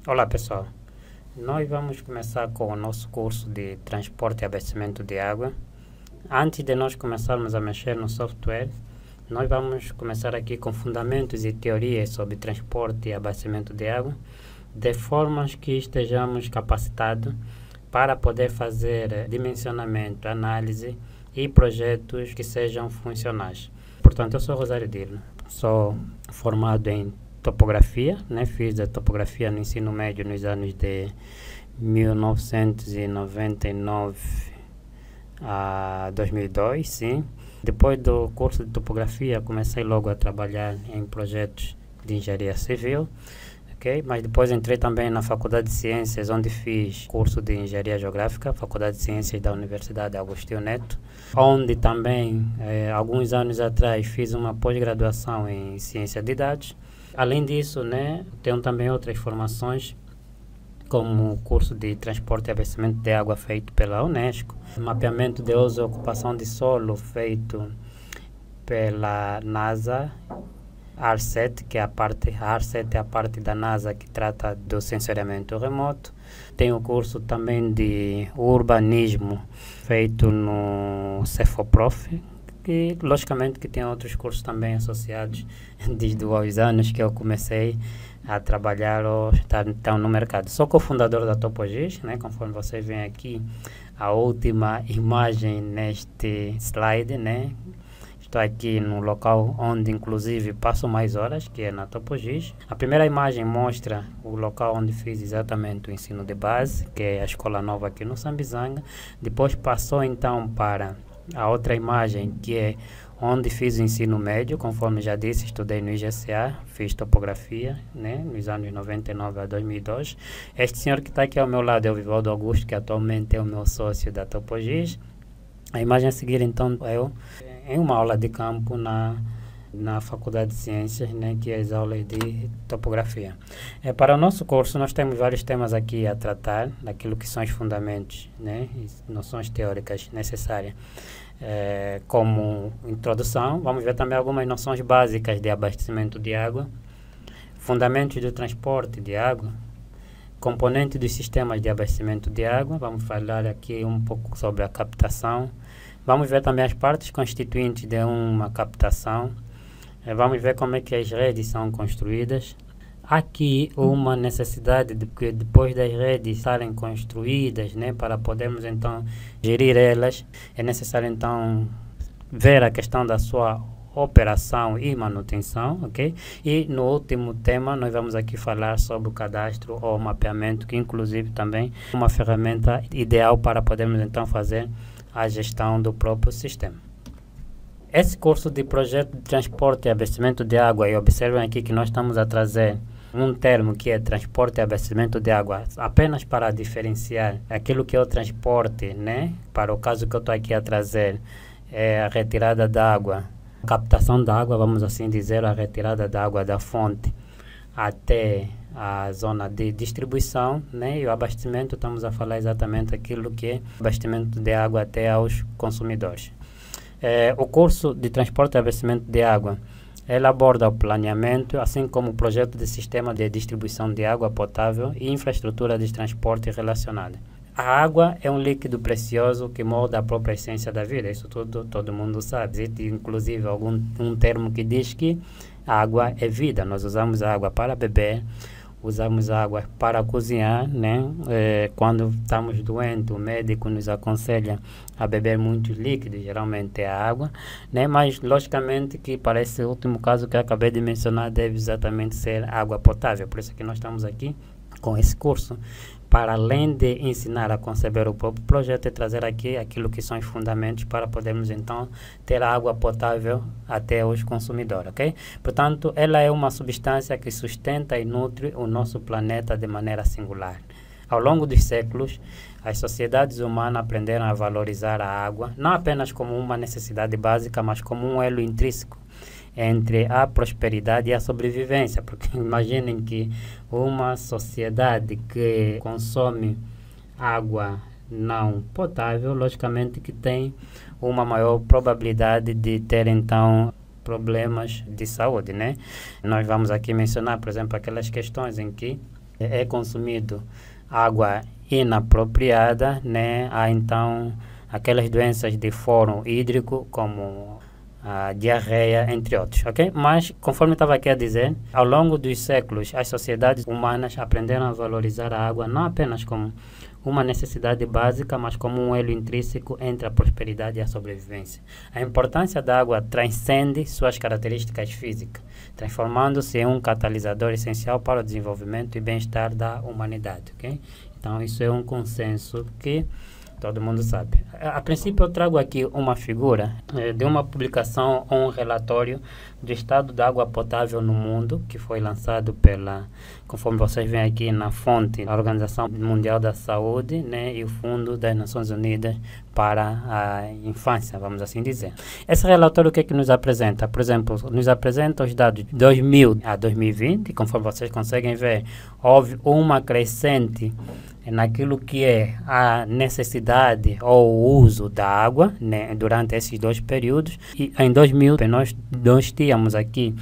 Olá pessoal, nós vamos começar com o nosso curso de transporte e abastecimento de água. Antes de nós começarmos a mexer no software, nós vamos começar aqui com fundamentos e teorias sobre transporte e abastecimento de água, de formas que estejamos capacitados para poder fazer dimensionamento, análise e projetos que sejam funcionais. Portanto, eu sou Rosário Dilo, sou formado em topografia, né? Fiz a topografia no ensino médio nos anos de 1999 a 2002, sim. Depois do curso de topografia, comecei logo a trabalhar em projetos de engenharia civil, ok? Mas depois entrei também na Faculdade de Ciências, onde fiz curso de engenharia geográfica, Faculdade de Ciências da Universidade Agostinho Neto, onde também, alguns anos atrás, fiz uma pós-graduação em ciência de dados. Além disso, né, tenho também outras formações, como o curso de transporte e abastecimento de água feito pela Unesco, mapeamento de uso e ocupação de solo feito pela NASA, ARSET, que é a ARSET é a parte da NASA que trata do sensoriamento remoto. Tenho o curso também de urbanismo feito no Cefoprof, e logicamente que tem outros cursos também associados desde os anos que eu comecei a trabalhar ou estar então, no mercado. Sou cofundador da Topogis, né? Conforme vocês veem aqui, a última imagem neste slide, né? Estou aqui no local onde inclusive passo mais horas, que é na Topogis. A primeira imagem mostra o local onde fiz exatamente o ensino de base, que é a Escola Nova aqui no Sambizanga. Depois passou então para a outra imagem, que é onde fiz o ensino médio. Conforme já disse, estudei no IGCA, fiz topografia, né, nos anos 99 a 2002. Este senhor que está aqui ao meu lado é o Vivaldo Augusto, que atualmente é o meu sócio da Topogis. A imagem a seguir, então, eu em uma aula de campo na Faculdade de Ciências, né, que é as aulas de topografia. Para o nosso curso, nós temos vários temas aqui a tratar, daquilo que são os fundamentos, né, noções teóricas necessárias. Como introdução, vamos ver também algumas noções básicas de abastecimento de água, fundamentos do transporte de água, componentes dos sistemas de abastecimento de água, vamos falar aqui um pouco sobre a captação, vamos ver também as partes constituintes de uma captação, vamos ver como é que as redes são construídas. Aqui uma necessidade de que depois das redes estarem construídas, né, para podermos então gerir elas, é necessário então ver a questão da sua operação e manutenção, ok? E no último tema nós vamos aqui falar sobre o cadastro ou mapeamento, que inclusive também é uma ferramenta ideal para podermos então fazer a gestão do próprio sistema. Esse curso de projeto de transporte e abastecimento de água, e observem aqui que nós estamos a trazer um termo que é transporte e abastecimento de água, apenas para diferenciar aquilo que é o transporte, né? Para o caso que eu estou aqui a trazer, é a retirada da água, a captação da água, vamos assim dizer, a retirada da água da fonte até a zona de distribuição, né? E o abastecimento, estamos a falar exatamente aquilo que é abastecimento de água até aos consumidores. O curso de transporte e abastecimento de água, ela aborda o planeamento, assim como o projeto de sistema de distribuição de água potável e infraestrutura de transporte relacionada. A água é um líquido precioso que molda a própria essência da vida, isso tudo todo mundo sabe. Existe inclusive um termo que diz que a água é vida. Nós usamos a água para beber, usamos água para cozinhar, né? Quando estamos doentes, o médico nos aconselha a beber muitos líquidos, geralmente é a água, né? Mas logicamente que para esse último caso que eu acabei de mencionar, deve exatamente ser água potável. Por isso que nós estamos aqui com esse curso, para além de ensinar a conceber o próprio projeto, é trazer aqui aquilo que são os fundamentos para podermos então ter água potável até os consumidores, ok? Portanto, ela é uma substância que sustenta e nutre o nosso planeta de maneira singular. Ao longo dos séculos, as sociedades humanas aprenderam a valorizar a água, não apenas como uma necessidade básica, mas como um elo intrínseco entre a prosperidade e a sobrevivência, porque imaginem que uma sociedade que consome água não potável, logicamente que tem uma maior probabilidade de ter então problemas de saúde, né? Nós vamos aqui mencionar, por exemplo, aquelas questões em que é consumido água inapropriada, né, há então aquelas doenças de foro hídrico, como a diarreia, entre outros, ok? Mas, conforme estava aqui a dizer, ao longo dos séculos, as sociedades humanas aprenderam a valorizar a água não apenas como uma necessidade básica, mas como um elo intrínseco entre a prosperidade e a sobrevivência. A importância da água transcende suas características físicas, transformando-se em um catalisador essencial para o desenvolvimento e bem-estar da humanidade, ok? Então, isso é um consenso que todo mundo sabe. A princípio, eu trago aqui uma figura de uma publicação ou um relatório do estado da água potável no mundo, que foi lançado conforme vocês veem aqui na fonte, a Organização Mundial da Saúde, né, e o Fundo das Nações Unidas para a Infância, vamos assim dizer. Esse relatório, o que é que nos apresenta? Por exemplo, nos apresenta os dados de 2000 a 2020, conforme vocês conseguem ver, houve uma crescente naquilo que é a necessidade ou o uso da água, né, durante esses dois períodos. E em 2000 nós tínhamos aqui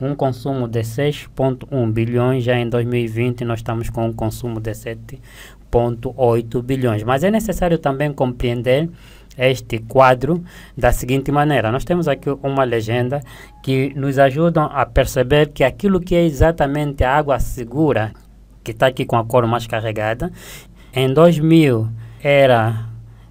um consumo de 6,1 bilhões, já em 2020 nós estamos com um consumo de 7,8 bilhões. Mas é necessário também compreender este quadro da seguinte maneira. Nós temos aqui uma legenda que nos ajuda a perceber que aquilo que é exatamente a água segura, que está aqui com a cor mais carregada, em 2000 era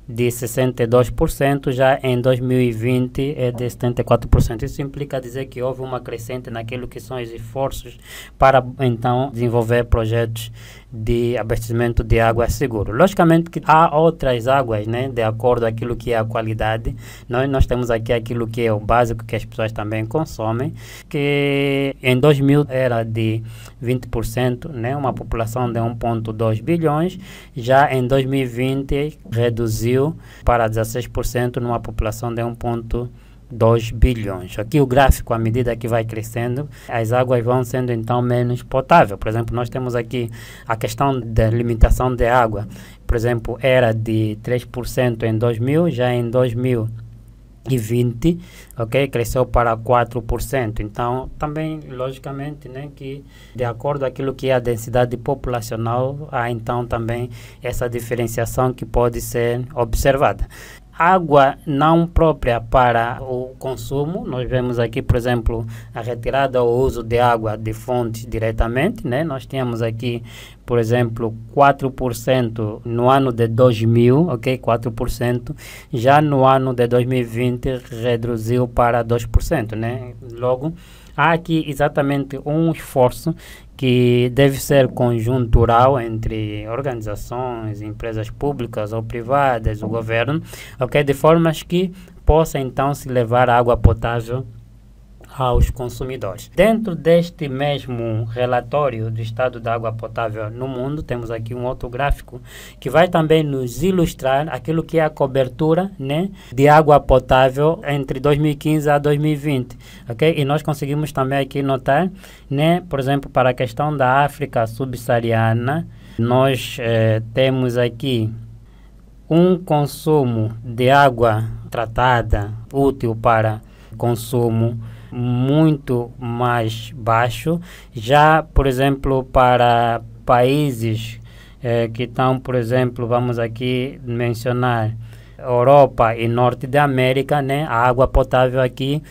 de 62%, já em 2020 é de 74%. Isso implica dizer que houve uma crescente naquilo que são os esforços para, então, desenvolver projetos de abastecimento de água seguro. Logicamente que há outras águas, né, de acordo com aquilo que é a qualidade. Nós temos aqui aquilo que é o básico que as pessoas também consomem, que em 2000 era de 20%, né, uma população de 1,2 bilhões, já em 2020 reduziu para 16% numa população de 1,2 bilhões. Aqui o gráfico, à medida que vai crescendo, as águas vão sendo então menos potáveis. Por exemplo, nós temos aqui a questão da limitação de água. Por exemplo, era de 3% em 2000, já em 2020, ok, cresceu para 4%. Então, também, logicamente, né, que de acordo com aquilo que é a densidade populacional, há então também essa diferenciação que pode ser observada. Água não própria para o consumo, nós vemos aqui, por exemplo, a retirada ou uso de água de fontes diretamente, né? Nós tínhamos aqui, por exemplo, 4% no ano de 2000, ok? 4%. Já no ano de 2020 reduziu para 2%, né? Logo, há aqui exatamente um esforço que deve ser conjuntural entre organizações, empresas públicas ou privadas, o governo, ok? De formas que possa então se levar água potável aos consumidores. Dentro deste mesmo relatório do estado da água potável no mundo, temos aqui um outro gráfico que vai também nos ilustrar aquilo que é a cobertura, né, de água potável entre 2015 a 2020, ok? E nós conseguimos também aqui notar, né, por exemplo, para a questão da África subsaariana, nós temos aqui um consumo de água tratada útil para consumo muito mais baixo. Já, por exemplo, para países que estão, por exemplo, vamos aqui mencionar Europa e Norte da América, né? A água potável aqui,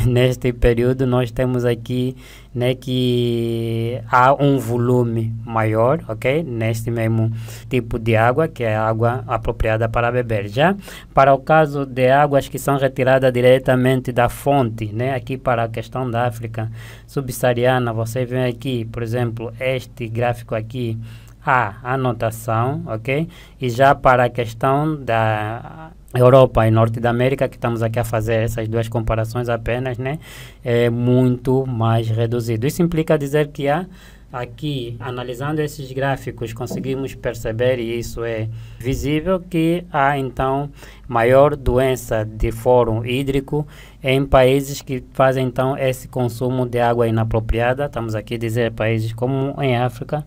neste período, nós temos aqui, né, que há um volume maior, ok? Neste mesmo tipo de água, que é a água apropriada para beber. Já para o caso de águas que são retiradas diretamente da fonte, né? Aqui para a questão da África subsaariana, você vê aqui, por exemplo, este gráfico aqui, a anotação, ok? E já para a questão da Europa e Norte da América, que estamos aqui a fazer essas duas comparações apenas, né? É muito mais reduzido. Isso implica dizer que há aqui, analisando esses gráficos, conseguimos perceber, e isso é visível, que há então maior doença de foro hídrico em países que fazem então esse consumo de água inapropriada. Estamos aqui a dizer países como em África,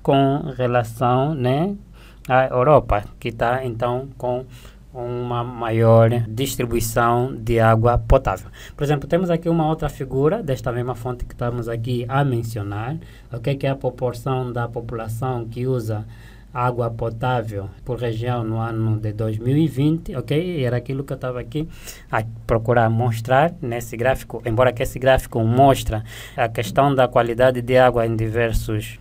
com relação, né, à Europa, que está então com uma maior distribuição de água potável. Por exemplo, temos aqui uma outra figura desta mesma fonte que estamos aqui a mencionar, ok, que é a proporção da população que usa água potável por região no ano de 2020, ok? E era aquilo que eu estava aqui a procurar mostrar nesse gráfico, embora que esse gráfico mostra a questão da qualidade de água em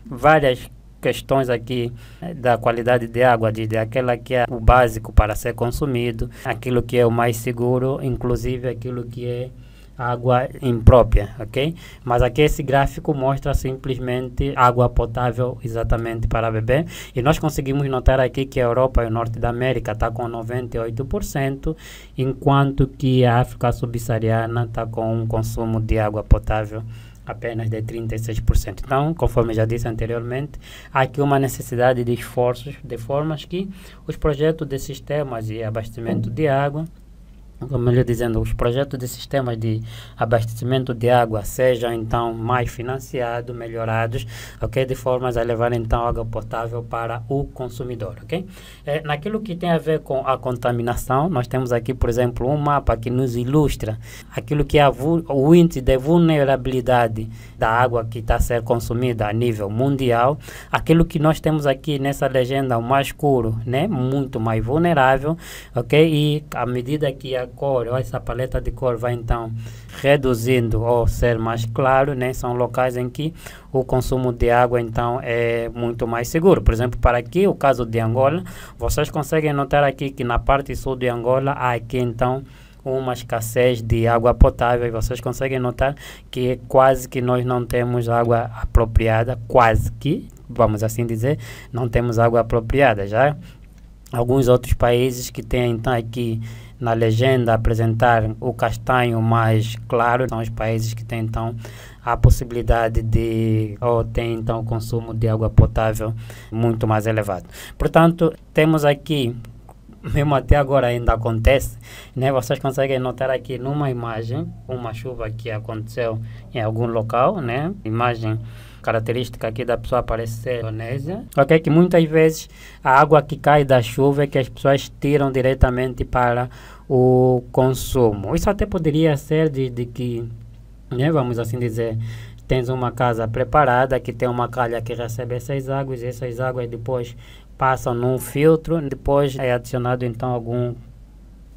várias questões aqui da qualidade de água, de aquela que é o básico para ser consumido, aquilo que é o mais seguro, inclusive aquilo que é água imprópria, ok? Mas aqui esse gráfico mostra simplesmente água potável exatamente para beber, e nós conseguimos notar aqui que a Europa e o Norte da América está com 98%, enquanto que a África subsaariana está com um consumo de água potável apenas de 36%. Então, conforme já disse anteriormente, há aqui uma necessidade de esforços, de formas que os projetos de sistemas de abastecimento de água, como eu ia dizendo, os projetos de sistemas de abastecimento de água sejam então mais financiados, melhorados, ok? De formas a levar então água potável para o consumidor, ok? Naquilo que tem a ver com a contaminação, nós temos aqui, por exemplo, um mapa que nos ilustra aquilo que é o índice de vulnerabilidade da água que está a ser consumida a nível mundial. Aquilo que nós temos aqui nessa legenda, o mais escuro, né? Muito mais vulnerável, ok? E à medida que a cor, ou essa paleta de cor vai então reduzindo ou ser mais claro, né? São locais em que o consumo de água então é muito mais seguro. Por exemplo, para aqui, o caso de Angola, vocês conseguem notar aqui que na parte sul de Angola há aqui então uma escassez de água potável, e vocês conseguem notar que quase que nós não temos água apropriada, quase que, vamos assim dizer, não temos água apropriada. Já alguns outros países que têm então aqui na legenda apresentar o castanho mais claro, são os países que têm então a possibilidade de, ou tem então o consumo de água potável muito mais elevado. Portanto, temos aqui, mesmo até agora ainda acontece, né? Vocês conseguem notar aqui numa imagem uma chuva que aconteceu em algum local, né? Imagem característica aqui da pessoa parece ser Indonésia, ok? Que muitas vezes a água que cai da chuva é que as pessoas tiram diretamente para o consumo. Isso até poderia ser de que, né, vamos assim dizer, tens uma casa preparada que tem uma calha que recebe essas águas, e essas águas depois passam num filtro, depois é adicionado então algum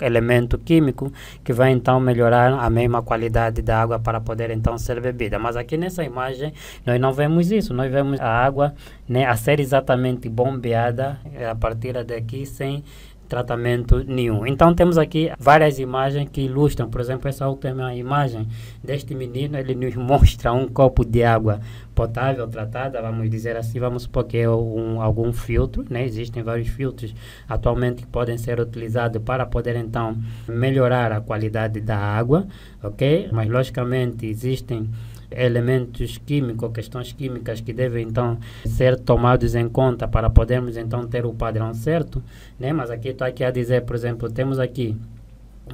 elemento químico que vai então melhorar a mesma qualidade da água para poder então ser bebida. Mas aqui nessa imagem nós não vemos isso, nós vemos a água, né, a ser exatamente bombeada a partir daqui sem tratamento nenhum. Então temos aqui várias imagens que ilustram, por exemplo, essa última imagem deste menino, ele nos mostra um copo de água potável tratada, vamos dizer assim, vamos supor que é algum filtro, né? Existem vários filtros atualmente que podem ser utilizados para poder então melhorar a qualidade da água, ok? Mas logicamente existem elementos químicos, questões químicas que devem então ser tomados em conta para podermos então ter o padrão certo, né? Mas aqui estou aqui a dizer, por exemplo, temos aqui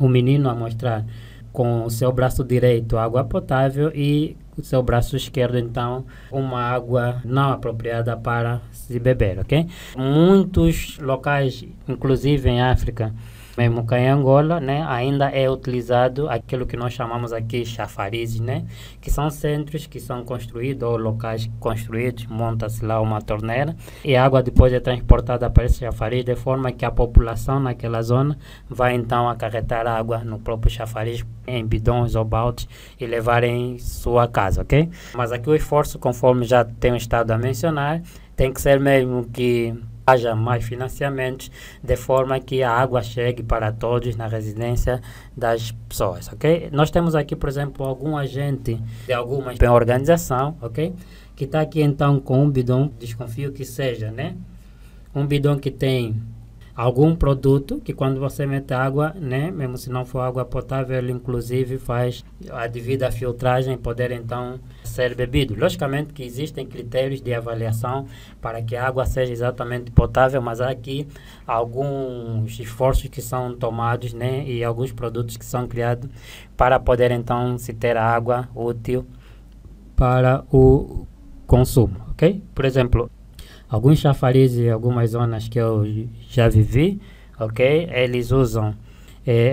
o menino a mostrar com o seu braço direito água potável e o seu braço esquerdo então uma água não apropriada para se beber, ok? Muitos locais, inclusive em África, mesmo cá em Angola, né, ainda é utilizado aquilo que nós chamamos aqui chafarizes, né, que são centros que são construídos ou locais construídos, monta-se lá uma torneira e a água depois é transportada para esse chafariz, de forma que a população naquela zona vai então acarretar água no próprio chafariz em bidões ou baldes e levar em sua casa, ok? Mas aqui o esforço, conforme já tenho estado a mencionar, tem que ser mesmo que haja mais financiamentos, de forma que a água chegue para todos na residência das pessoas, ok? Nós temos aqui, por exemplo, algum agente de alguma organização, ok? Que está aqui então com um bidão, desconfio que seja, né? Um bidão que tem algum produto que quando você mete água, né, mesmo se não for água potável, ele inclusive faz a devida filtragem e poder então ser bebido. Logicamente que existem critérios de avaliação para que a água seja exatamente potável, mas há aqui alguns esforços que são tomados, né, e alguns produtos que são criados para poder então se ter água útil para o consumo, ok? Por exemplo, alguns chafarizes e algumas zonas que eu já vivi, ok? Eles usam,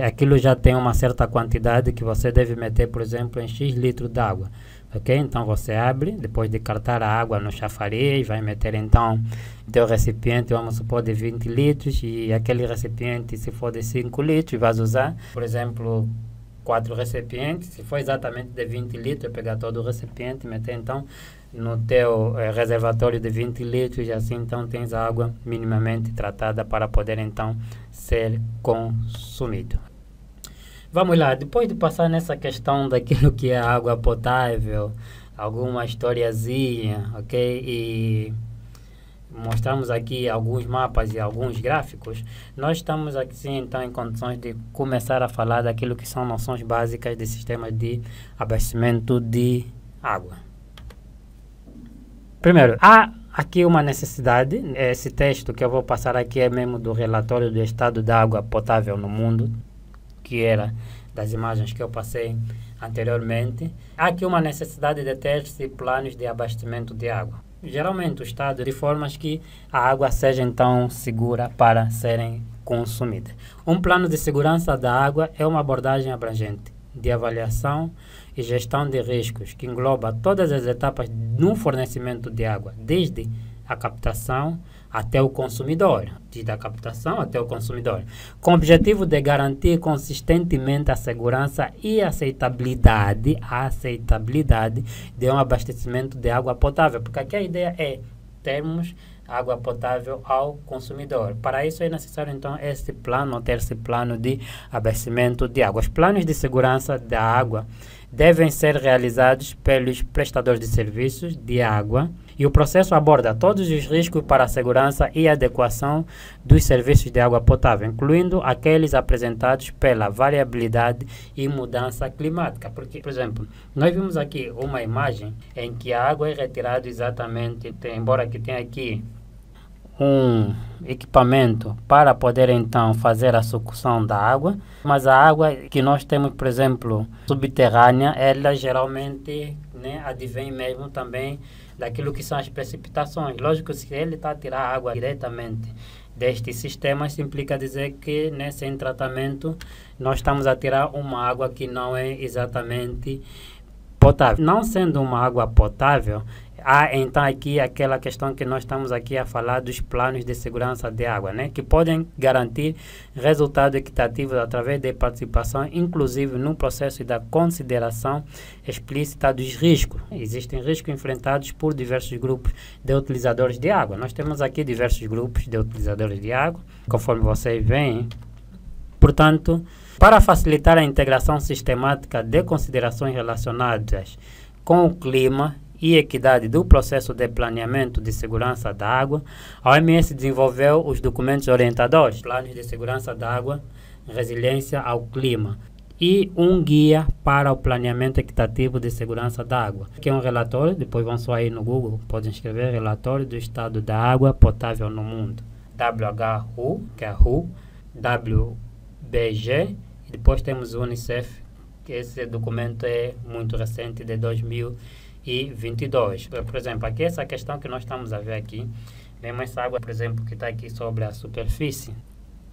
aquilo já tem uma certa quantidade que você deve meter, por exemplo, em X litros d'água, ok? Então você abre, depois de cartar a água no chafariz, vai meter então teu recipiente, vamos supor, de 20 litros, e aquele recipiente, se for de 5 litros, vai usar, por exemplo, 4 recipientes. Se for exatamente de 20 litros, pegar todo o recipiente e meter então no teu reservatório de 20 litros, e assim então tens a água minimamente tratada para poder então ser consumido. Vamos lá, depois de passar nessa questão daquilo que é água potável, alguma historiazinha, ok? E mostramos aqui alguns mapas e alguns gráficos, nós estamos aqui sim, então em condições de começar a falar daquilo que são noções básicas de sistemas de abastecimento de água. Primeiro, há aqui uma necessidade, esse texto que eu vou passar aqui é mesmo do relatório do estado da água potável no mundo, que era das imagens que eu passei anteriormente. Há aqui uma necessidade de ter-se planos de abastecimento de água. Geralmente o Estado de formas que a água seja então segura para serem consumidas. Um plano de segurança da água é uma abordagem abrangente de avaliação e gestão de riscos que engloba todas as etapas no fornecimento de água, desde a captação até o consumidor, da captação até o consumidor, com o objetivo de garantir consistentemente a segurança e aceitabilidade de um abastecimento de água potável, porque aqui a ideia é termos água potável ao consumidor. Para isso é necessário então ter esse plano de abastecimento de água. Os planos de segurança da água devem ser realizados pelos prestadores de serviços de água, e o processo aborda todos os riscos para a segurança e adequação dos serviços de água potável, incluindo aqueles apresentados pela variabilidade e mudança climática. Porque, por exemplo, nós vimos aqui uma imagem em que a água é retirada exatamente, embora que tenha aqui um equipamento para poder então fazer a sucção da água, mas a água que nós temos, por exemplo, subterrânea, ela geralmente advém mesmo também daquilo que são as precipitações. Lógico, se ele está a tirar a água diretamente deste sistema, isso implica dizer que sem tratamento nós estamos a tirar uma água que não é exatamente potável. Não sendo uma água potável, há então aqui aquela questão que nós estamos aqui a falar dos planos de segurança de água, que podem garantir resultados equitativos através de participação, inclusive no processo da consideração explícita dos riscos. Existem riscos enfrentados por diversos grupos de utilizadores de água. Nós temos aqui diversos grupos de utilizadores de água, conforme vocês veem. Portanto, para facilitar a integração sistemática de considerações relacionadas com o clima e equidade do processo de planeamento de segurança da água, a OMS desenvolveu os documentos orientadores, planos de segurança da água, resiliência ao clima, e um guia para o planeamento equitativo de segurança da água. Aqui é um relatório, depois vão só aí no Google, podem escrever relatório do estado da água potável no mundo. WHO, que é a WHO, WBG, e depois temos o UNICEF, que esse documento é muito recente, de 2022. Por exemplo, aqui essa questão que nós estamos a ver aqui, mesmo essa água, por exemplo, que está aqui sobre a superfície,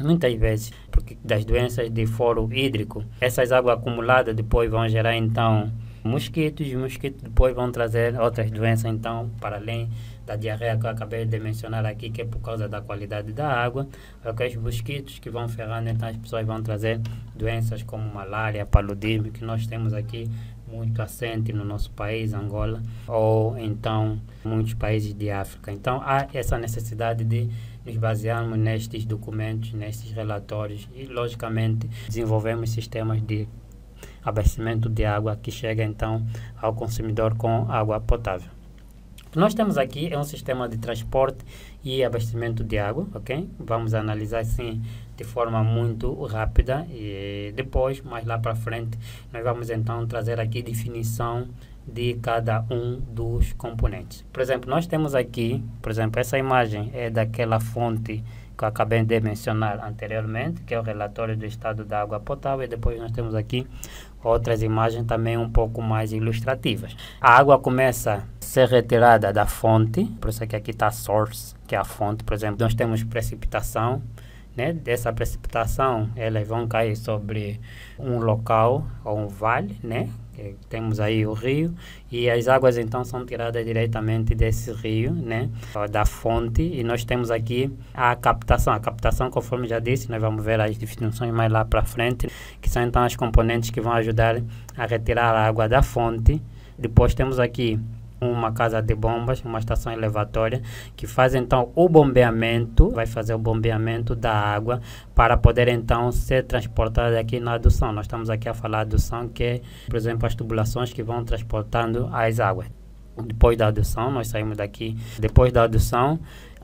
muitas vezes, porque das doenças de foro hídrico, essas águas acumuladas depois vão gerar, então, mosquitos, e os mosquitos depois vão trazer outras doenças, então, para além da diarreia que eu acabei de mencionar aqui, que é por causa da qualidade da água, os mosquitos que vão ferrando, então as pessoas vão trazer doenças como malária, paludismo, que nós temos aqui muito assente no nosso país, Angola, ou então muitos países de África. Então há essa necessidade de nos basearmos nestes documentos, nestes relatórios e, logicamente, desenvolvemos sistemas de abastecimento de água que chega então ao consumidor com água potável. O que nós temos aqui é um sistema de transporte e abastecimento de água, ok? Vamos analisar assim de forma muito rápida e depois, mais lá para frente, nós vamos então trazer aqui definição de cada um dos componentes. Por exemplo, nós temos aqui, por exemplo, essa imagem é daquela fonte que eu acabei de mencionar anteriormente, que é o relatório do estado da água potável, e depois nós temos aqui outras imagens também um pouco mais ilustrativas. A água começa a ser retirada da fonte, por isso que aqui está source, que é a fonte. Por exemplo, nós temos precipitação, né, dessa precipitação, elas vão cair sobre um local ou um vale, né? Temos aí o rio, e as águas então são tiradas diretamente desse rio, né, da fonte, e nós temos aqui a captação. A captação, conforme já disse, nós vamos ver as definições mais lá para frente, que são então as componentes que vão ajudar a retirar a água da fonte. Depois temos aqui uma casa de bombas, uma estação elevatória, que faz então o bombeamento, vai fazer o bombeamento da água para poder então ser transportada aqui na adução. Nós estamos aqui a falar adução, que é, por exemplo, as tubulações que vão transportando as águas. Depois da adução, nós saímos daqui, depois da adução,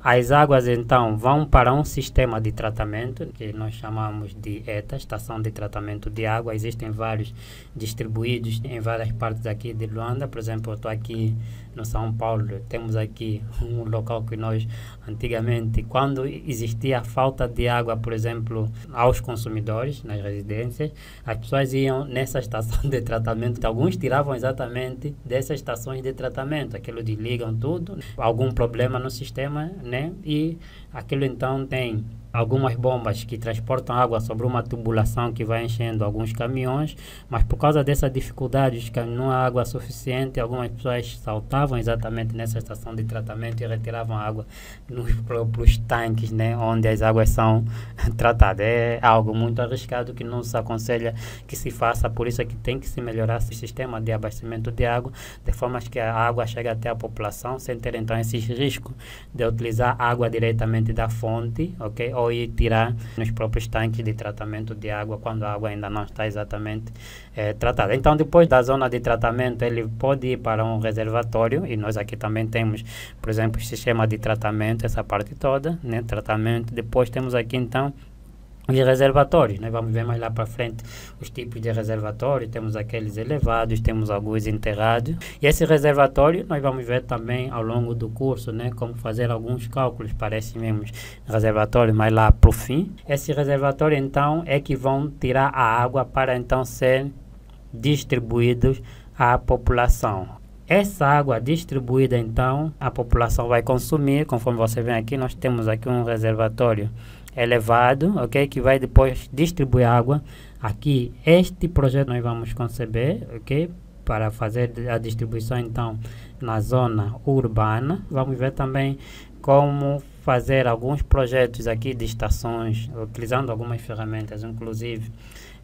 as águas então vão para um sistema de tratamento que nós chamamos de ETA, Estação de Tratamento de Água. Existem vários distribuídos em várias partes aqui de Luanda. Por exemplo, eu estou aqui no São Paulo, temos aqui um local que nós antigamente, quando existia falta de água, por exemplo, aos consumidores nas residências, as pessoas iam nessa estação de tratamento. Alguns tiravam exatamente dessas estações de tratamento, aquilo desligam tudo, algum problema no sistema, né? E aquilo então tem algumas bombas que transportam água sobre uma tubulação que vai enchendo alguns caminhões, mas por causa dessa dificuldade de que não há água suficiente, algumas pessoas saltavam exatamente nessa estação de tratamento e retiravam água nos próprios tanques, né, onde as águas são tratadas. É algo muito arriscado que não se aconselha que se faça, por isso é que tem que se melhorar esse sistema de abastecimento de água, de forma que a água chegue até a população sem ter então esses riscos de utilizar água diretamente da fonte, ok? Ou ir tirar nos próprios tanques de tratamento de água quando a água ainda não está exatamente tratada. Então, depois da zona de tratamento, ele pode ir para um reservatório, e nós aqui também temos, por exemplo, o sistema de tratamento, essa parte toda, né, tratamento. Depois temos aqui então os reservatórios, nós vamos ver mais lá para frente os tipos de reservatórios. Temos aqueles elevados, temos alguns enterrados, e esse reservatório nós vamos ver também ao longo do curso, né, como fazer alguns cálculos para esses mesmos reservatórios, mais lá para o fim. Esse reservatório então é que vão tirar a água para então ser distribuídos à população. Essa água distribuída então a população vai consumir. Conforme você vê aqui, nós temos aqui um reservatório elevado, ok, que vai depois distribuir água. Aqui, este projeto nós vamos conceber, ok, para fazer a distribuição então na zona urbana. Vamos ver também como fazer alguns projetos aqui de estações, utilizando algumas ferramentas, inclusive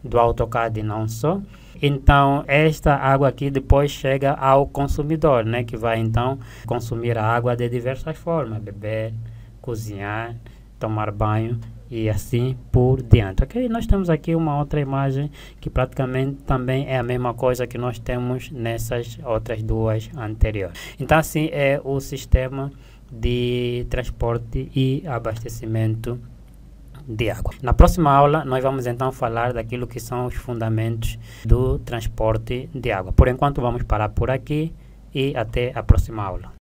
do AutoCAD e não só. Então, esta água aqui depois chega ao consumidor, né, que vai então consumir a água de diversas formas, beber, cozinhar, tomar banho e assim por diante, ok? Nós temos aqui uma outra imagem que praticamente também é a mesma coisa que nós temos nessas outras duas anteriores. Então, assim é o sistema de transporte e abastecimento de água. Na próxima aula, nós vamos então falar daquilo que são os fundamentos do transporte de água. Por enquanto, vamos parar por aqui e até a próxima aula.